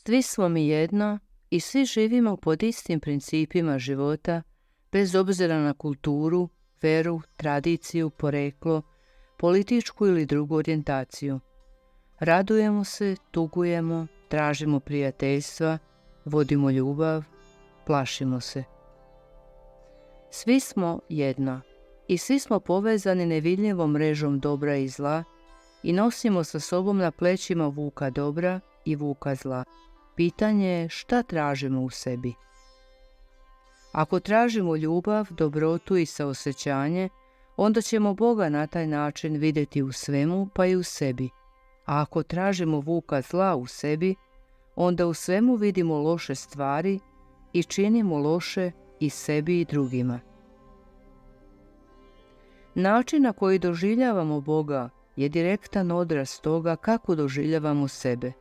Svi smo mi jedno i svi živimo pod istim principima života, bez obzira na kulturu, veru, tradiciju, poreklo, političku ili drugu orijentaciju. Radujemo se, tugujemo, tražimo prijateljstva, vodimo ljubav, plašimo se. Svi smo jedno i svi smo povezani nevidljivom mrežom dobra i zla i nosimo sa sobom na plećima vuka dobra i vuka zla. Pitanje je šta tražimo u sebi. Ako tražimo ljubav, dobrotu i saosjećanje, onda ćemo Boga na taj način vidjeti u svemu pa i u sebi. A ako tražimo vuka zla u sebi, onda u svemu vidimo loše stvari i činimo loše i sebi i drugima. Način na koji doživljavamo Boga je direktan odraz toga kako doživljavamo sebe.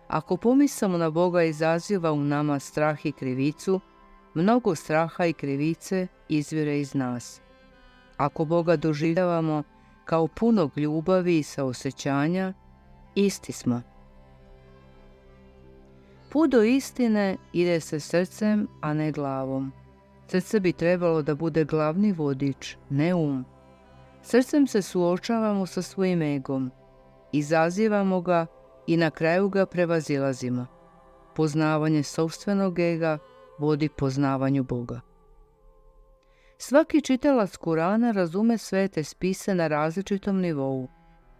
Ako pomislimo na Boga izaziva u nama strah i krivicu, mnogo straha i krivice izvire iz nas. Ako Boga doživljavamo kao punog ljubavi i saosjećanja, isti smo. Put do istine ide se srcem, a ne glavom. Srce bi trebalo da bude glavni vodič, ne um. Srcem se suočavamo sa svojim egom, izazivamo ga i na kraju ga prevazilazimo. Poznavanje sopstvenog ega vodi poznavanju Boga. Svaki čitalac Kurana razume svete spise na različitom nivou,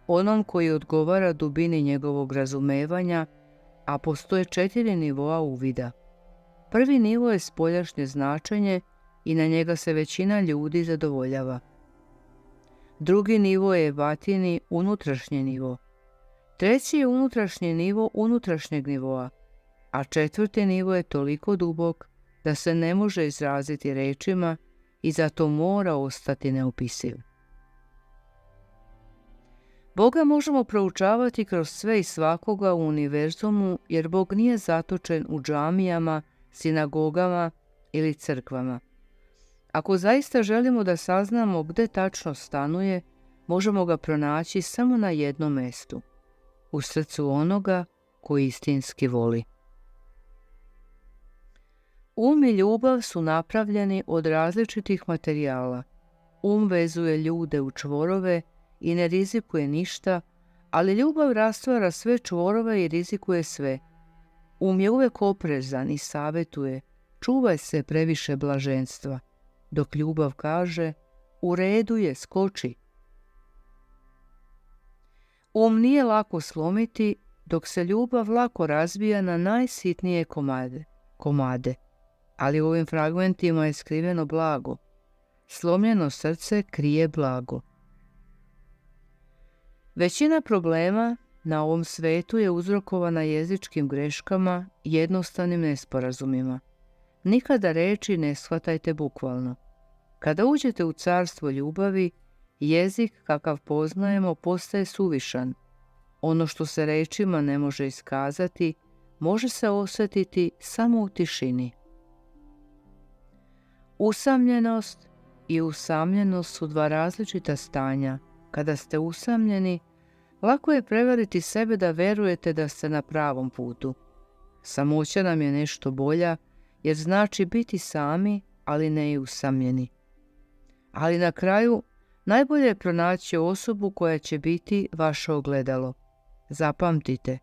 onom koji odgovara dubini njegovog razumevanja, a postoje 4 nivoa uvida. Prvi nivo je spoljašnje značenje i na njega se većina ljudi zadovoljava. Drugi nivo je batini, unutrašnji nivo. Treći je unutrašnji nivo unutrašnjeg nivoa, a 4. nivo je toliko dubok da se ne može izraziti rečima i zato mora ostati neopisiv. Boga možemo proučavati kroz sve i svakoga u univerzumu jer Bog nije zatočen u džamijama, sinagogama ili crkvama. Ako zaista želimo da saznamo gdje tačno stanuje, možemo ga pronaći samo na jednom mjestu, u srcu onoga koji istinski voli. Um i ljubav su napravljeni od različitih materijala. Um vezuje ljude u čvorove i ne rizikuje ništa, ali ljubav rastvara sve čvorove i rizikuje sve. Um je uvijek oprezan i savjetuje, čuvaj se previše blaženstva, dok ljubav kaže, u redu je, skoči. Um nije lako slomiti, dok se ljubav lako razbija na najsitnije komade. Ali u ovim fragmentima je skriveno blago. Slomljeno srce krije blago. Većina problema na ovom svetu je uzrokovana jezičkim greškama i jednostavnim nesporazumima. Nikada reči ne shvatajte bukvalno. Kada uđete u carstvo ljubavi, jezik kakav poznajemo postaje suvišan. Ono što se rečima ne može iskazati, može se osjetiti samo u tišini. Usamljenost i usamljenost su 2 različita stanja. Kada ste usamljeni, lako je prevariti sebe da verujete da ste na pravom putu. Samoća nam je nešto bolja, jer znači biti sami, ali ne i usamljeni. Ali na kraju, najbolje je pronaći osobu koja će biti vaše ogledalo. Zapamtite,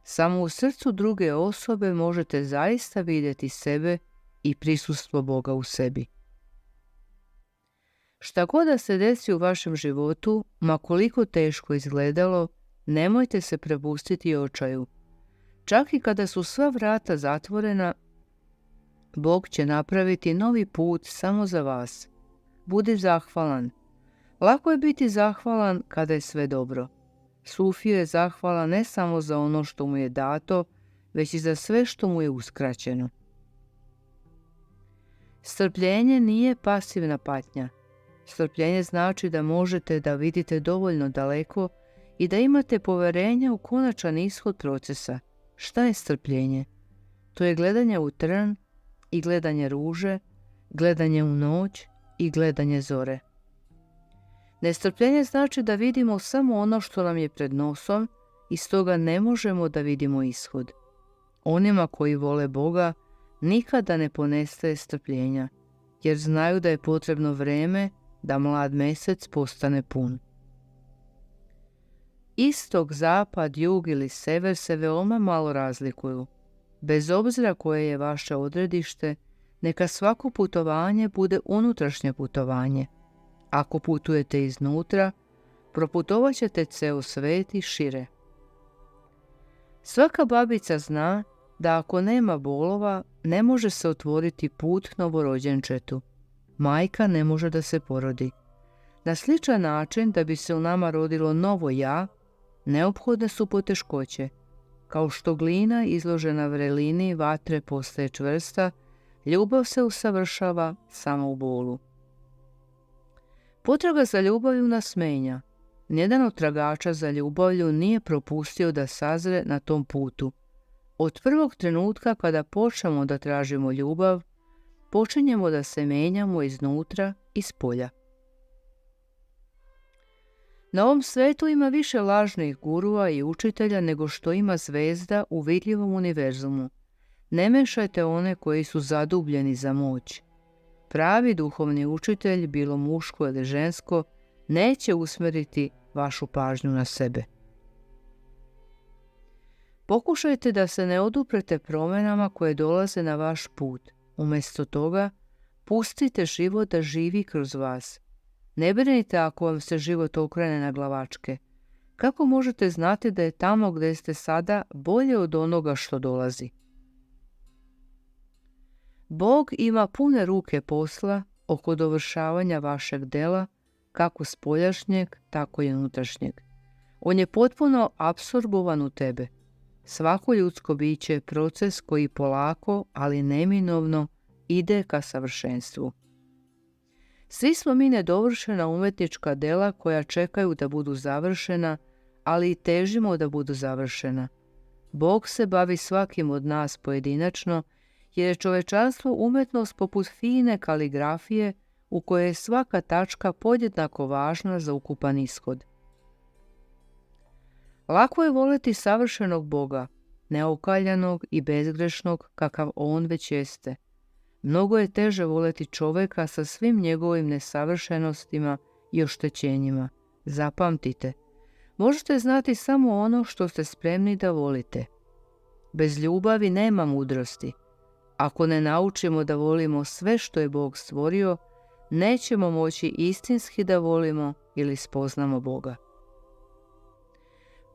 samo u srcu druge osobe možete zaista vidjeti sebe i prisustvo Boga u sebi. Šta god da se desi u vašem životu, ma koliko teško izgledalo, nemojte se prepustiti očaju. Čak i kada su sva vrata zatvorena, Bog će napraviti novi put samo za vas. Budi zahvalan. Lako je biti zahvalan kada je sve dobro. Sufio je zahvalan ne samo za ono što mu je dato, već i za sve što mu je uskraćeno. Strpljenje nije pasivna patnja. Strpljenje znači da možete da vidite dovoljno daleko i da imate poverenja u konačan ishod procesa. Šta je strpljenje? To je gledanje u trn i gledanje ruže, gledanje u noć i gledanje zore. Nestrpljenje znači da vidimo samo ono što nam je pred nosom i stoga ne možemo da vidimo ishod. Onima koji vole Boga nikada ne ponestaje strpljenja, jer znaju da je potrebno vreme da mlad mesec postane pun. Istok, zapad, jug ili sever se veoma malo razlikuju. Bez obzira koje je vaše odredište, neka svako putovanje bude unutrašnje putovanje. Ako putujete iznutra, proputovat ćete ceo svet i šire. Svaka babica zna da ako nema bolova, ne može se otvoriti put novorođenčetu. Majka ne može da se porodi. Na sličan način, da bi se u nama rodilo novo ja, neophodne su poteškoće. Kao što glina izložena vrelini vatre postaje čvrsta, ljubav se usavršava samo u bolu. Potraga za ljubavlju nas menja. Nijedan od tragača za ljubavlju nije propustio da sazre na tom putu. Od prvog trenutka kada počnemo da tražimo ljubav, počinjemo da se menjamo iznutra i spolja. Na ovom svetu ima više lažnih gurua i učitelja nego što ima zvezda u vidljivom univerzumu. Ne mešajte one koji su zadubljeni za moć. Pravi duhovni učitelj, bilo muško ili žensko, neće usmeriti vašu pažnju na sebe. Pokušajte da se ne oduprete promjenama koje dolaze na vaš put. Umjesto toga, pustite život da živi kroz vas. Ne brinite ako vam se život okrene na glavačke. Kako možete znati da je tamo gdje ste sada bolje od onoga što dolazi? Bog ima pune ruke posla oko dovršavanja vašeg dela, kako spoljašnjeg, tako i unutrašnjeg. On je potpuno apsorbovan u tebe. Svako ljudsko biće je proces koji polako, ali neminovno, ide ka savršenstvu. Svi smo mi nedovršena umetnička dela koja čekaju da budu završena, ali i težimo da budu završena. Bog se bavi svakim od nas pojedinačno, jer je čovečanstvo umetnost poput fine kaligrafije u kojoj je svaka tačka podjednako važna za ukupan ishod. Lako je voleti savršenog Boga, neokaljanog i bezgrešnog kakav On već jeste. Mnogo je teže voleti čoveka sa svim njegovim nesavršenostima i oštećenjima. Zapamtite, možete znati samo ono što ste spremni da volite. Bez ljubavi nema mudrosti. Ako ne naučimo da volimo sve što je Bog stvorio, nećemo moći istinski da volimo ili spoznamo Boga.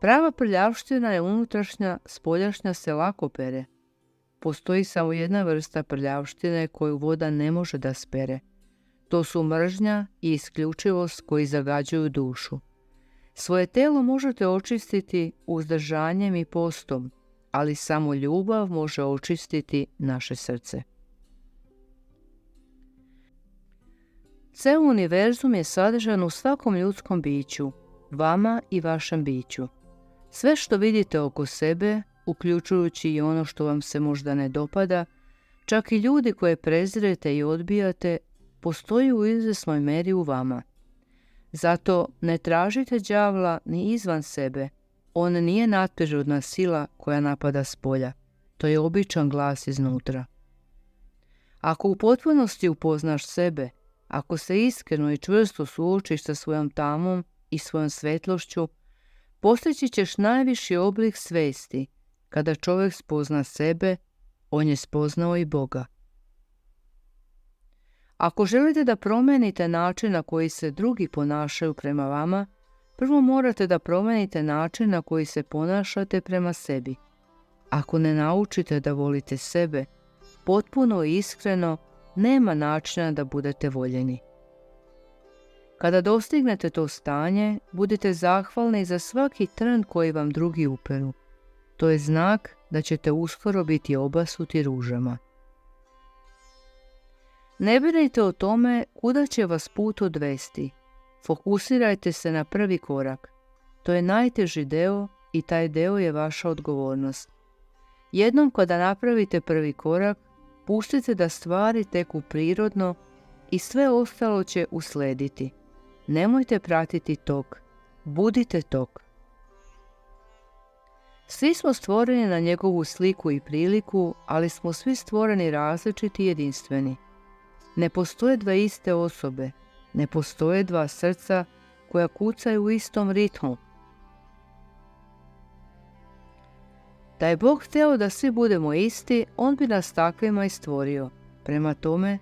Prava prljavština je unutrašnja, spoljašnja se lako pere. Postoji samo jedna vrsta prljavštine koju voda ne može da spere. To su mržnja i isključivost koji zagađuju dušu. Svoje telo možete očistiti uzdržanjem i postom, ali samo ljubav može očistiti naše srce. Ceo univerzum je sadržan u svakom ljudskom biću, vama i vašem biću. Sve što vidite oko sebe, uključujući i ono što vam se možda ne dopada, čak i ljudi koje prezirete i odbijate, postoji u izvjesnoj meri u vama. Zato ne tražite đavla ni izvan sebe. On nije nadprirodna sila koja napada spolja. To je običan glas iznutra. Ako u potpunosti upoznaš sebe, ako se iskreno i čvrsto suočiš sa svojom tamom i svojom svetlošću, postići ćeš najviši oblik svesti. Kada čovjek spozna sebe, on je spoznao i Boga. Ako želite da promenite način na koji se drugi ponašaju prema vama, prvo morate da promenite način na koji se ponašate prema sebi. Ako ne naučite da volite sebe, potpuno i iskreno, nema načina da budete voljeni. Kada dostignete to stanje, budite zahvalni za svaki trn koji vam drugi uperu. To je znak da ćete uskoro biti obasuti ružama. Ne brinite o tome kuda će vas put odvesti. Fokusirajte se na prvi korak. To je najteži deo i taj deo je vaša odgovornost. Jednom kada napravite prvi korak, pustite da stvari teku prirodno i sve ostalo će uslediti. Nemojte pratiti tok, budite tok. Svi smo stvoreni na njegovu sliku i priliku, ali smo svi stvoreni različiti i jedinstveni. Ne postoje dva iste osobe, ne postoje dva srca koja kucaju u istom ritmu. Da je Bog htio da svi budemo isti, on bi nas takvima i stvorio. Prema tome,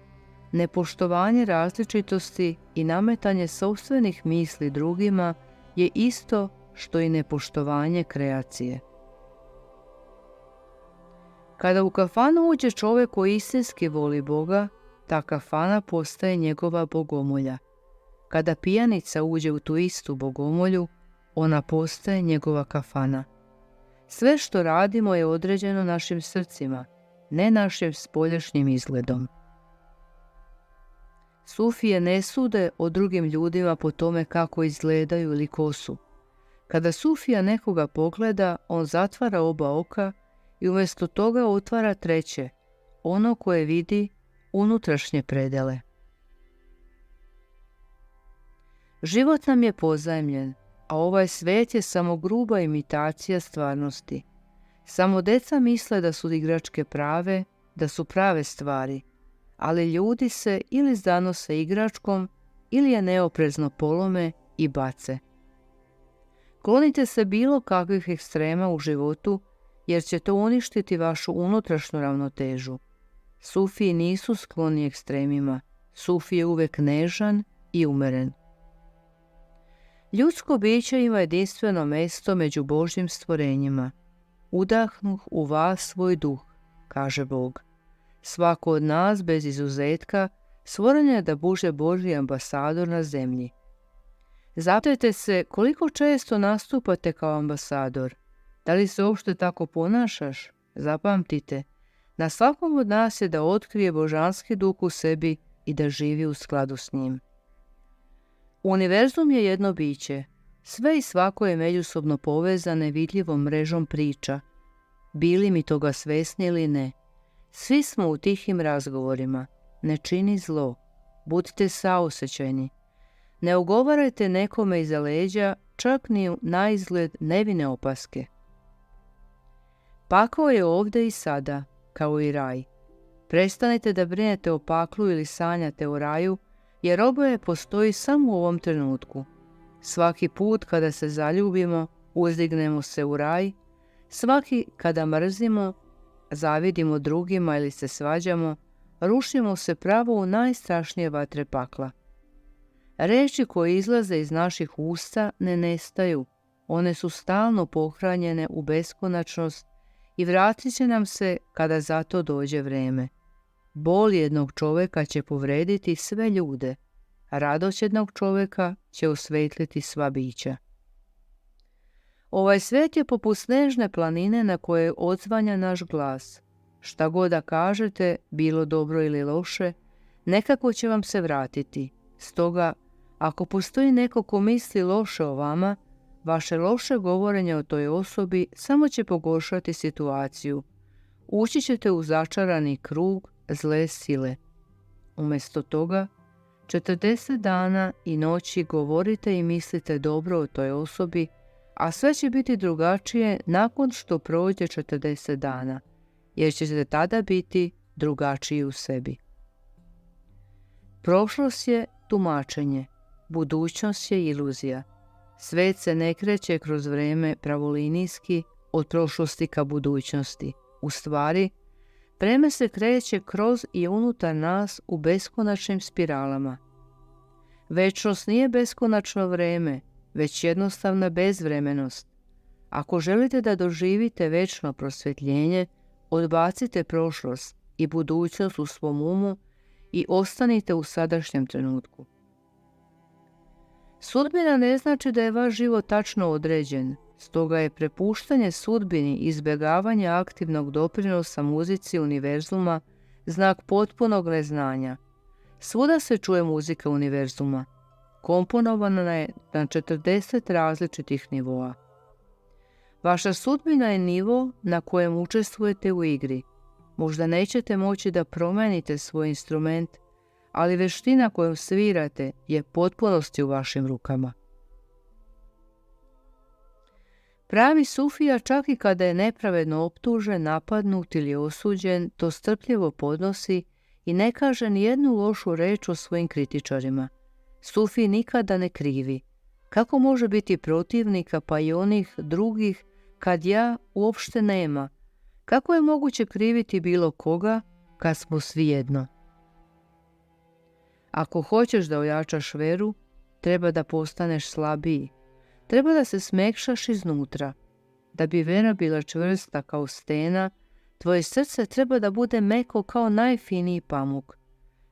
nepoštovanje različitosti i nametanje sopstvenih misli drugima je isto što i nepoštovanje kreacije. Kada u kafanu uđe čovjek koji istinski voli Boga, ta kafana postaje njegova bogomolja. Kada pijanica uđe u tu istu bogomolju, ona postaje njegova kafana. Sve što radimo je određeno našim srcima, ne našim spoljašnjim izgledom. Sufije ne sude o drugim ljudima po tome kako izgledaju ili ko su. Kada sufija nekoga pogleda, on zatvara oba oka i umjesto toga otvara treće, ono koje vidi unutrašnje predele. Život nam je pozajmljen, a ovaj svijet je samo gruba imitacija stvarnosti. Samo deca misle da su igračke prave, da su prave stvari, ali ljudi se ili zanose igračkom ili je neoprezno polome i bace. Klonite se bilo kakvih ekstrema u životu, jer će to uništiti vašu unutrašnju ravnotežu. Sufiji nisu skloni ekstremima, Sufi je uvijek nežan i umeren. Ljudsko biće ima jedinstveno mjesto među Božjim stvorenjima. Udahnuh u vas svoj duh, kaže Bog. Svako od nas, bez izuzetka, stvoren je da bude Božji ambasador na zemlji. Zapitajte se koliko često nastupate kao ambasador. Da li se uopšte tako ponašaš? Zapamtite, na svakom od nas je da otkrije božanski duh u sebi i da živi u skladu s njim. Univerzum je jedno biće. Sve i svako je međusobno povezane vidljivom mrežom priča. Bili mi toga svesni ili ne. Svi smo u tihim razgovorima. Ne čini zlo. Budite saosećajni. Ne ugovarajte nekome iza leđa, čak ni na izgled nevine opaske. Pakao je ovdje i sada, kao i raj. Prestanite da brinete o paklu ili sanjate o raju, jer oboje postoji samo u ovom trenutku. Svaki put kada se zaljubimo, uzdignemo se u raj. Svaki kada mrzimo, zavidimo drugima ili se svađamo, rušimo se pravo u najstrašnije vatre pakla. Riječi koje izlaze iz naših usta ne nestaju. One su stalno pohranjene u beskonačnost i vratit će nam se kada za to dođe vrijeme. Bol jednog čovjeka će povrediti sve ljude, a radost jednog čovjeka će osvetliti sva bića. Ovaj svijet je poput snežne planine na koje odzvanja naš glas. Šta god da kažete, bilo dobro ili loše, nekako će vam se vratiti. Stoga, ako postoji neko ko misli loše o vama, vaše loše govorenje o toj osobi samo će pogoršati situaciju. Ući ćete u začarani krug zle sile. Umjesto toga, 40 dana i noći govorite i mislite dobro o toj osobi, a sve će biti drugačije nakon što prođe 40 dana, jer ćete tada biti drugačiji u sebi. Prošlost je tumačenje, budućnost je iluzija. Svet se ne kreće kroz vrijeme pravolinijski od prošlosti ka budućnosti. U stvari, vreme se kreće kroz i unutar nas u beskonačnim spiralama. Večnost nije beskonačno vrijeme, već jednostavna bezvremenost. Ako želite da doživite večno prosvjetljenje, odbacite prošlost i budućnost u svom umu i ostanite u sadašnjem trenutku. Sudbina ne znači da je vaš život tačno određen, stoga je prepuštanje sudbini i izbjegavanje aktivnog doprinosa muzici univerzuma znak potpunog neznanja. Svuda se čuje muzika univerzuma. Komponovana je na 40 različitih nivoa. Vaša sudbina je nivo na kojem učestvujete u igri. Možda nećete moći da promijenite svoj instrument, ali veština kojom svirate je potpunosti u vašim rukama. Pravi sufija čak i kada je nepravedno optužen, napadnut ili osuđen, to strpljivo podnosi i ne kaže ni jednu lošu reč o svojim kritičarima. Sufi nikada ne krivi. Kako može biti protivnika pa i onih drugih kad ja uopšte nema? Kako je moguće kriviti bilo koga kad smo svi jedno? Ako hoćeš da ojačaš veru, treba da postaneš slabiji. Treba da se smekšaš iznutra. Da bi vera bila čvrsta kao stena, tvoje srce treba da bude meko kao najfiniji pamuk.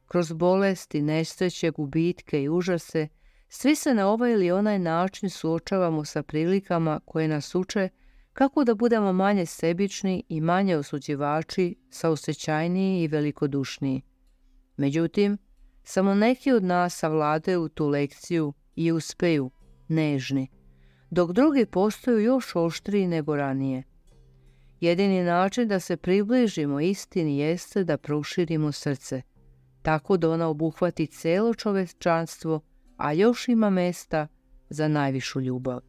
Kroz bolesti, nesreće, gubitke i užase, svi se na ovaj ili onaj način suočavamo sa prilikama koje nas uče kako da budemo manje sebični i manje osuđivači, saosećajniji i velikodušniji. Međutim, samo neki od nas savladaju tu lekciju i uspeju, nežni, dok drugi postaju još oštriji nego ranije. Jedini način da se približimo istini jeste da proširimo srce, tako da ona obuhvati celo čovečanstvo, a još ima mesta za najvišu ljubav.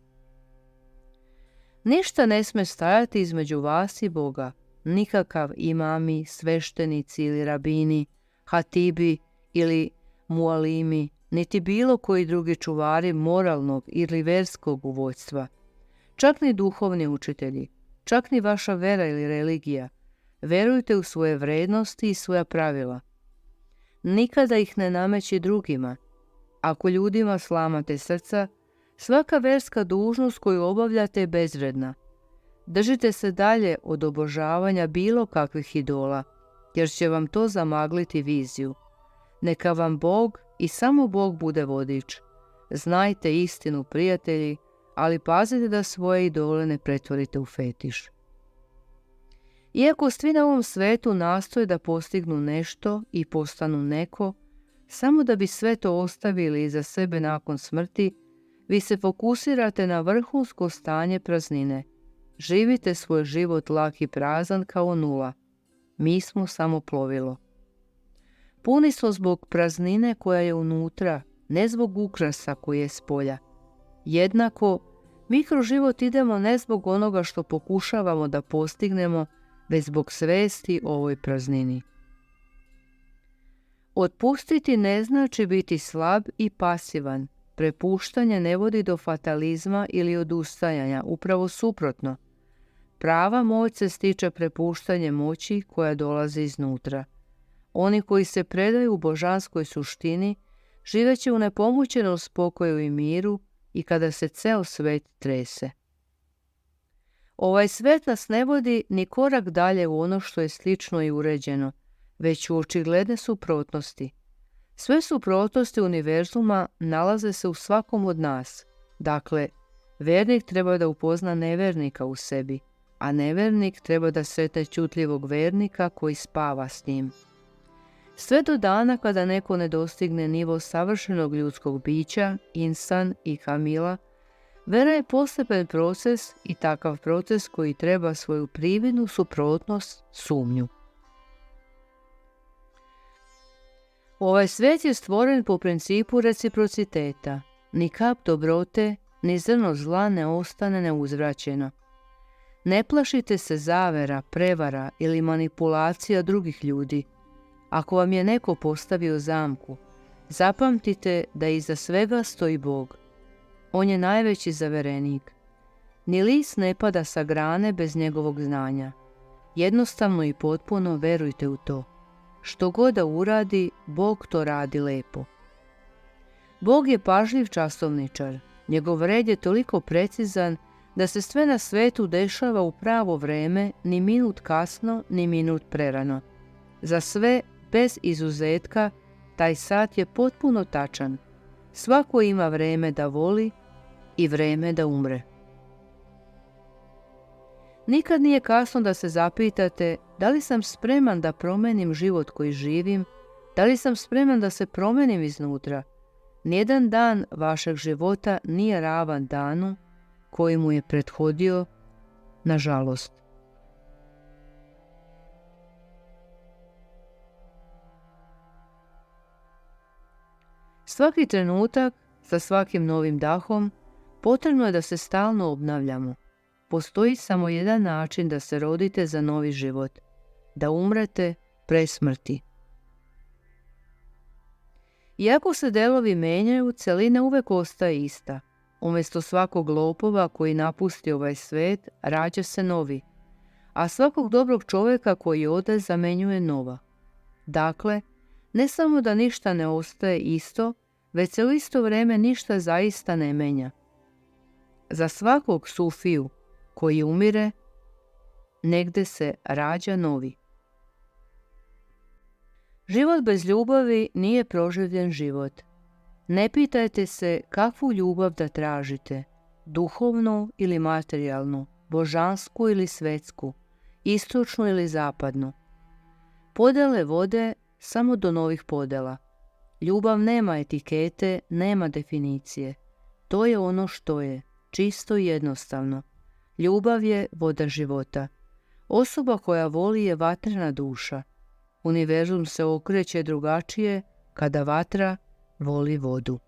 Ništa ne sme stajati između vas i Boga, nikakav imami, sveštenici ili rabini, hatibi ili mualimi, niti bilo koji drugi čuvari moralnog ili verskog uvođstva, čak ni duhovni učitelji, čak ni vaša vera ili religija. Verujte u svoje vrednosti i svoja pravila. Nikada ih ne nameći drugima. Ako ljudima slamate srca, svaka verska dužnost koju obavljate je bezvredna. Držite se dalje od obožavanja bilo kakvih idola, jer će vam to zamagliti viziju. Neka vam Bog i samo Bog bude vodič. Znajte istinu, prijatelji, ali pazite da svoje idole ne pretvorite u fetiš. Iako svi na ovom svetu nastoje da postignu nešto i postanu neko, samo da bi sve to ostavili iza sebe nakon smrti, vi se fokusirate na vrhunsko stanje praznine. Živite svoj život lak i prazan kao nula. Mi smo samo plovilo. Puni smo zbog praznine koja je unutra, ne zbog ukrasa koji je spolja. Jednako, mi kroz život idemo ne zbog onoga što pokušavamo da postignemo, već zbog svesti o ovoj praznini. Otpustiti ne znači biti slab i pasivan. Prepuštanje ne vodi do fatalizma ili odustajanja, upravo suprotno. Prava moć se stiče prepuštanjem moći koja dolazi iznutra. Oni koji se predaju u božanskoj suštini živeće u nepomućenom spokoju i miru i kada se ceo svet trese. Ovaj svet nas ne vodi ni korak dalje u ono što je slično i uređeno, već u očigledne suprotnosti. Sve suprotnosti univerzuma nalaze se u svakom od nas. Dakle, vernik treba da upozna nevernika u sebi, a nevernik treba da sretne čutljivog vernika koji spava s njim. Sve do dana kada neko ne dostigne nivo savršenog ljudskog bića, insan i kamila, vera je postepen proces i takav proces koji treba svoju prividnu suprotnost, sumnju. Ovaj svijet je stvoren po principu reciprociteta. Ni kap dobrote, ni zrno zla ne ostane neuzvraćeno. Ne plašite se zavera, prevara ili manipulacija drugih ljudi. Ako vam je neko postavio zamku, zapamtite da iza svega stoji Bog. On je najveći zaverenik. Ni list ne pada sa grane bez njegovog znanja. Jednostavno i potpuno verujte u to. Što god da uradi, Bog to radi lepo. Bog je pažljiv časovničar. Njegov red je toliko precizan da se sve na svetu dešava u pravo vreme, ni minut kasno, ni minut prerano. Za sve, bez izuzetka, taj sat je potpuno tačan. Svako ima vreme da voli i vreme da umre. Nikad nije kasno da se zapitate da li sam spreman da promenim život koji živim, da li sam spreman da se promenim iznutra. Nijedan dan vašeg života nije ravan danu koji mu je prethodio, nažalost. Svaki trenutak, sa svakim novim dahom, potrebno je da se stalno obnavljamo. Postoji samo jedan način da se rodite za novi život, da umrete pre smrti. Iako se delovi menjaju, celina uvek ostaje ista. Umjesto svakog lopova koji napusti ovaj svet, rađa se novi, a svakog dobrog čovjeka koji ode zamenjuje nova. Dakle, ne samo da ništa ne ostaje isto, već se u isto vrijeme ništa zaista ne menja. Za svakog sufiju koji umire, negde se rađa novi. Život bez ljubavi nije proživljen život. Ne pitajte se kakvu ljubav da tražite, duhovnu ili materijalnu, božansku ili svetsku, istočnu ili zapadnu. Podele vode samo do novih podela. Ljubav nema etikete, nema definicije. To je ono što je, čisto i jednostavno. Ljubav je voda života. Osoba koja voli je vatrena duša. Univerzum se okreće drugačije kada vatra voli vodu.